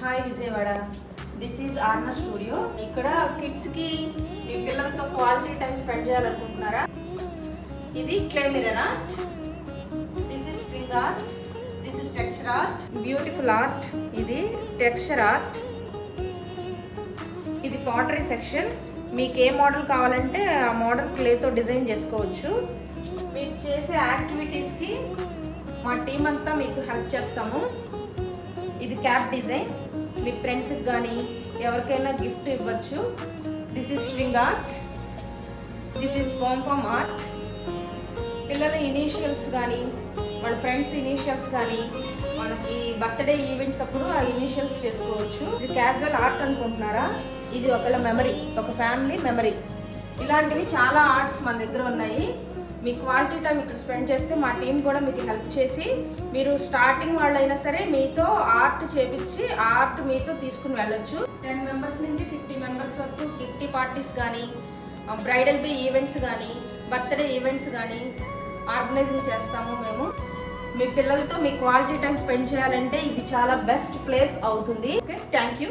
Hi Vijayawada, this is ఆర్నా studio. ఇక్కడ కిడ్స్కి మీ పిల్లలతో క్వాలిటీ టైం స్పెండ్ చేయాలనుకుంటున్నారా? ఇది clay mirror art, this is string art, this is texture art, beautiful art, ఇది texture art, ఇది pottery section. మీకు ఏ మోడల్ కావాలంటే ఆ మోడల్ క్లేతో డిజైన్ చేసుకోవచ్చు. మీరు చేసే యాక్టివిటీస్కి మా టీం అంతా మీకు హెల్ప్ చేస్తాము. ఇది క్యాప్ డిజైన్, మీ ఫ్రెండ్స్కి కానీ ఎవరికైనా గిఫ్ట్ ఇవ్వచ్చు. This is string art, this is pompom art. పిల్లల ఇనీషియల్స్ కానీ వాళ్ళ ఫ్రెండ్స్ ఇనీషియల్స్ కానీ మనకి బర్త్డే ఈవెంట్స్ అప్పుడు ఆ ఇనీషియల్స్ చేసుకోవచ్చు. ఇది క్యాజువల్ ఆర్ట్ అనుకుంటున్నారా? ఇది ఒకళ్ళ మెమరీ, ఒక ఫ్యామిలీ మెమరీ. ఇలాంటివి చాలా ఆర్ట్స్ మన దగ్గర ఉన్నాయి. మీ క్వాలిటీ టైం ఇక్కడ స్పెండ్ చేస్తే మా టీం కూడా మీకు హెల్ప్ చేసి, మీరు స్టార్టింగ్ వాళ్ళైనా సరే మీతో ఆర్ట్ చేపించి ఆర్ట్ మీతో తీసుకుని వెళ్ళొచ్చు. 10 మెంబర్స్ నుంచి 50 మెంబర్స్ వరకు కిట్టి పార్టీస్ కానీ, బ్రైడల్ డే ఈవెంట్స్ కానీ, బర్త్డే ఈవెంట్స్ కానీ ఆర్గనైజింగ్ చేస్తాము మేము. మీ పిల్లలతో మీ క్వాలిటీ టైం స్పెండ్ చేయాలంటే ఇది చాలా బెస్ట్ ప్లేస్ అవుతుంది. Okay, thank you.